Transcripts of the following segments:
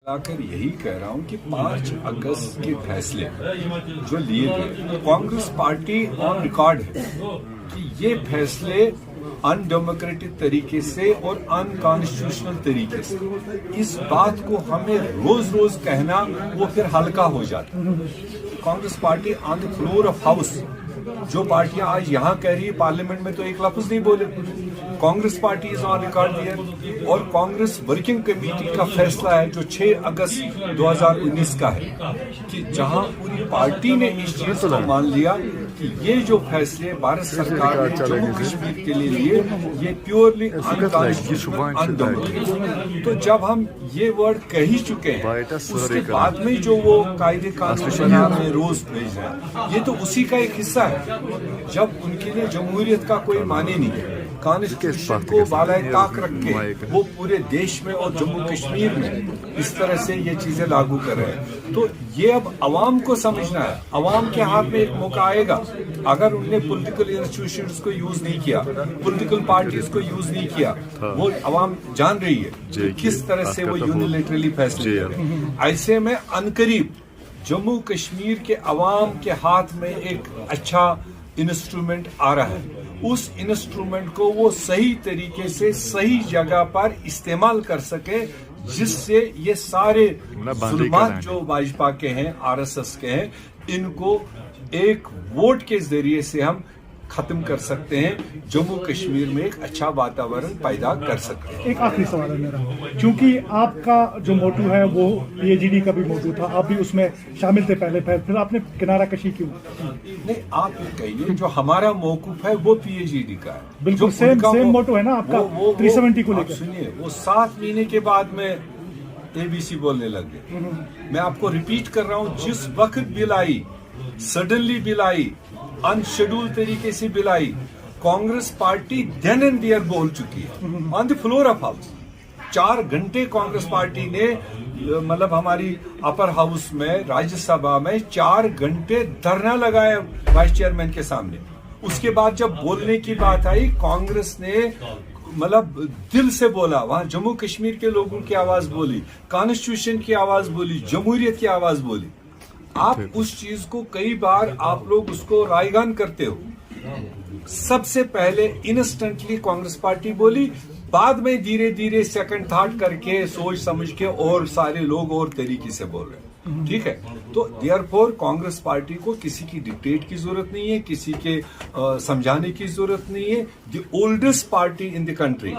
आकर यही कह रहा हूं कि 5 अगस्त के फैसले जो लिए गए, कांग्रेस पार्टी ऑन रिकॉर्ड है कि ये फैसले अनडेमोक्रेटिक तरीके से और अनकॉन्स्टिट्यूशनल तरीके से, इस बात को हमें रोज रोज कहना वो फिर हल्का हो जाता है। Congress party on the floor of house, जो पार्टियां आज यहाँ कह रही है, पार्लियामेंट में तो एक लफ्ज नहीं बोले। Congress party is on record there और कांग्रेस वर्किंग कमेटी का फैसला है जो 6 अगस्त 2019 का है कि जहां पूरी पार्टी ने इस चीज को मान लिया कि ये जो फैसले भारत सरकार ने जम्मू कश्मीर के लिए लिए, ये प्योरली अनकॉन्स्टिट्यूशनल, अनडेमोक्रेटिक। तो जब हम ये वर्ड कह ही चुके हैं, उसके बाद में जो वो कायदे कानून बना में रोज भेज रहे हैं, ये तो उसी का एक हिस्सा है। जब उनके लिए जमहूरियत का कोई माने नहीं है, कॉन्स्टिट्यूशन को बालाए ताक रख के वो पूरे देश में और जम्मू कश्मीर में इस तरह से ये चीजें लागू कर रहे हैं, तो ये अब अवाम को समझना है। अवाम के हाथ में एक मौका आएगा, अगर उनने पॉलिटिकल इंस्टीट्यूशंस को यूज नहीं किया, पॉलिटिकल पार्टीज को यूज नहीं किया, वो अवाम जान रही है कि किस तरह से वो यूनिलैटरली फैसले कर रहे हैं। ऐसे में अनकरीब जम्मू कश्मीर के अवाम के हाथ में एक अच्छा इंस्ट्रूमेंट आ रहा है। उस इंस्ट्रूमेंट को वो सही तरीके से सही जगह पर इस्तेमाल कर सके, जिससे ये सारे जुल्मात जो भाजपा के हैं, आरएसएस के हैं, इनको एक वोट के जरिए से हम खत्म कर सकते हैं, जम्मू कश्मीर में एक अच्छा वातावरण पैदा कर सकते हैं। एक आखिरी सवाल है मेरा, क्योंकि आपका जो मोटू है वो पीएचडी का भी मोटू था, आप भी उसमें शामिल थे पहले, फिर आपने किनारा कशी क्यों? नहीं, आप ये कहिए जो हमारा मौकूफ है वो पीएचडी का है। बिल्कुल सेम मोटू है ना आपका, 370 को लेकर। सुनिए, वो 7 महीने के बाद में एबीसी बोलने लग गए। मैं आपको रिपीट कर रहा हूं, जिस वक्त बिल आई, सडनली बिल आई, अनशेड्यूल तरीके से बिल आई, Congress party then and there बोल चुकी है on the floor of house. 4 घंटे कांग्रेस पार्टी ने, मतलब हमारी अपर हाउस में, राज्यसभा में 4 घंटे धरना लगाया वाइस चेयरमैन के सामने। उसके बाद जब बोलने की बात आई, कांग्रेस ने मतलब दिल से बोला, वहां जम्मू कश्मीर के लोगों की आवाज बोली, कॉन्स्टिट्यूशन की आवाज बोली, जमहूरियत की आवाज बोली। आप उस चीज को कई बार आप लोग उसको रायगान करते हो। सबसे पहले इंस्टेंटली कांग्रेस पार्टी बोली, बाद में धीरे धीरे सेकंड थॉट करके सोच समझ के और सारे लोग और तरीके से बोल रहे हैं। ठीक है, तो देयरफॉर कांग्रेस पार्टी को किसी की डिक्टेट की जरूरत नहीं है, किसी के समझाने की जरूरत नहीं है। The oldest party in the country,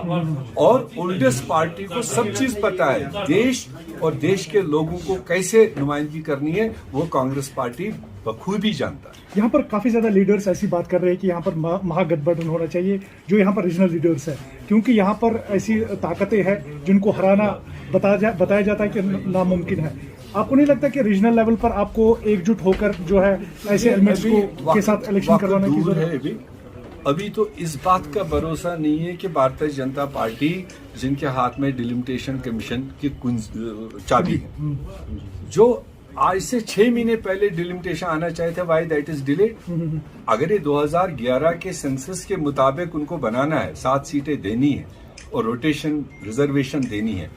और ओल्डेस्ट पार्टी को सब चीज पता है, देश और देश के लोगों को कैसे नुमाइंदगी करनी है, वो कांग्रेस पार्टी बखूबी जानता है। यहाँ पर काफी ज्यादा लीडर्स ऐसी बात कर रहे हैं कि यहाँ पर महागठबंधन होना चाहिए, जो यहाँ पर रीजनल लीडर्स है, क्योंकि यहाँ पर ऐसी ताकतें हैं जिनको हराना बताया जाता है कि नामुमकिन है। आपको नहीं लगता कि रीजनल लेवल पर आपको एकजुट होकर जो है ऐसे एलिमेंट्स को के साथ इलेक्शन करवाने की जरूरत है? अभी तो इस बात का भरोसा नहीं है कि भारतीय जनता पार्टी, जिनके हाथ में डिलिमिटेशन कमीशन की चाबी है, जो आज से 6 महीने पहले डिलिमिटेशन आना चाहिए था, व्हाई दैट इज डिलेड। अगर ये 2011 के सेंसस के मुताबिक उनको बनाना है, 7 सीटें देनी है और रोटेशन रिजर्वेशन देनी है,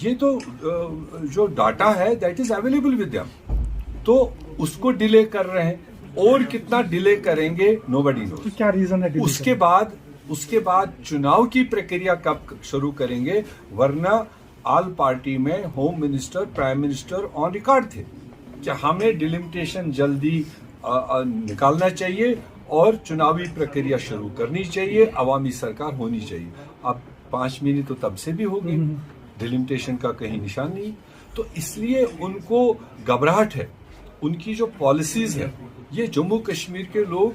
ये तो जो डाटा है that is available with them, तो उसको डिले कर रहे हैं। और कितना डिले करेंगे नोबडी नोस। क्या रीजन है? उसके बाद चुनाव की प्रक्रिया कब शुरू करेंगे? वरना ऑल पार्टी में home minister, prime minister on record थे कि हमें डिलिमिटेशन जल्दी निकालना चाहिए और चुनावी प्रक्रिया शुरू करनी चाहिए, अवामी सरकार होनी चाहिए। अब 5 महीने तो तब से भी हो गए, डिलिमिटेशन का कहीं निशान नहीं। तो इसलिए उनको घबराहट है, उनकी जो पॉलिसीज है ये जम्मू कश्मीर के लोग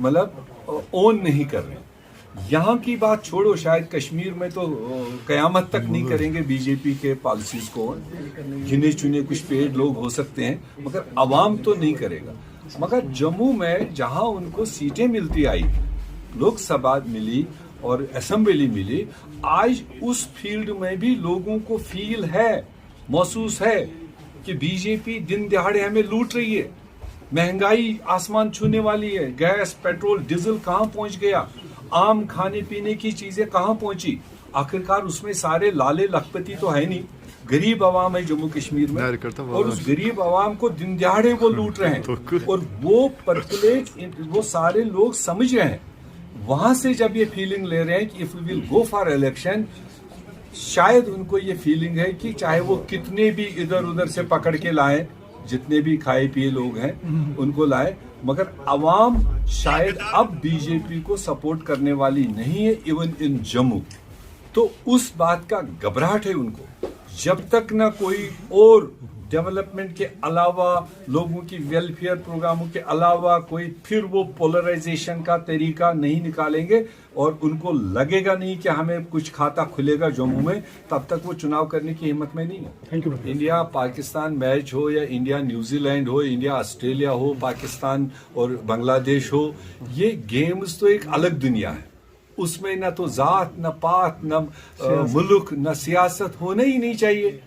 मतलब ओन नहीं कर रहे। यहाँ की बात छोड़ो, शायद कश्मीर में तो कयामत तक नहीं करेंगे बीजेपी के पॉलिसीज को, गिने चुने कुछ पेड लोग हो सकते हैं, मगर अवाम तो नहीं करेगा। मगर जम्मू में जहाँ उनको सीटें मिलती आई, लोकसभा मिली और असेंबली मिली, आज उस फील्ड में भी लोगों को फील है, महसूस है कि बीजेपी दिन दिहाड़े हमें लूट रही है, महंगाई आसमान छूने वाली है, गैस, पेट्रोल, डीजल कहाँ पहुंच गया, आम खाने पीने की चीजें कहाँ पहुंची। आखिरकार उसमें सारे लाले लखपति तो है नहीं, गरीब आवाम है जम्मू कश्मीर में, और उस गरीब आवाम को दिन दिहाड़े वो लूट रहे हैं, और वो परकुलेट, वो सारे लोग समझ रहे हैं। वहां से जब ये फीलिंग ले रहे हैं कि if we will go for election, शायद उनको ये फीलिंग है कि चाहे वो कितने भी इधर उधर से पकड़ के लाएं, जितने भी खाए पिए लोग हैं उनको लाए, मगर अवाम शायद अब बीजेपी को सपोर्ट करने वाली नहीं है, इवन इन जम्मू। तो उस बात का घबराहट है उनको। जब तक ना कोई और डेवलपमेंट के अलावा, लोगों की वेलफेयर प्रोग्रामों के अलावा कोई फिर वो पोलराइजेशन का तरीका नहीं निकालेंगे, और उनको लगेगा नहीं कि हमें कुछ खाता खुलेगा जम्मू में, तब तक वो चुनाव करने की हिम्मत में नहीं है। Thank you. India Pakistan match हो, या इंडिया न्यूजीलैंड हो, इंडिया ऑस्ट्रेलिया हो, पाकिस्तान और बांग्लादेश हो, ये गेम्स तो एक अलग दुनिया है। उसमें न तो जात, न पात, न मुल्क, न सियासत होना ही नहीं चाहिए।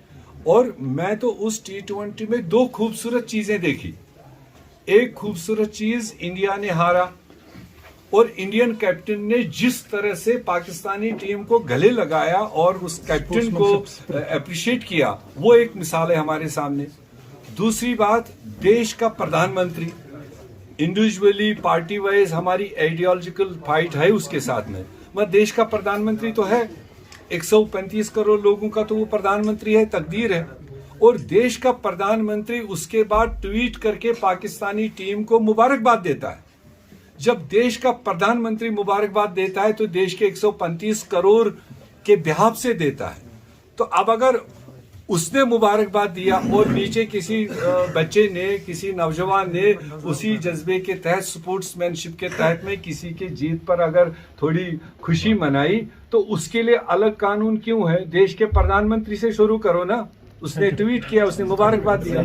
और मैं तो उस T20 में दो खूबसूरत चीजें देखी। एक खूबसूरत चीज, इंडिया ने हारा, और इंडियन कैप्टन ने जिस तरह से पाकिस्तानी टीम को गले लगाया और उस कैप्टन को अप्रिशिएट किया, वो एक मिसाल है हमारे सामने। दूसरी बात, देश का प्रधानमंत्री, इंडिविजुअली पार्टी वाइज हमारी आइडियोलॉजिकल फाइट है उसके साथ में, मगर देश का प्रधानमंत्री तो है, 135 करोड़ लोगों का तो वो प्रधानमंत्री है, तकदीर है। और देश का प्रधानमंत्री उसके बाद ट्वीट करके पाकिस्तानी टीम को मुबारकबाद देता है। जब देश का प्रधानमंत्री मुबारकबाद देता है तो देश के 135 करोड़ के बिहाफ से देता है। तो अब अगर उसने मुबारकबाद दिया और नीचे किसी बच्चे ने, किसी नौजवान ने उसी जज्बे के तहत, स्पोर्ट्समैनशिप के तहत में किसी के जीत पर अगर थोड़ी खुशी मनाई, तो उसके लिए अलग कानून क्यों है? देश के प्रधानमंत्री से शुरू करो ना। उसने ट्वीट किया, उसने मुबारकबाद दिया।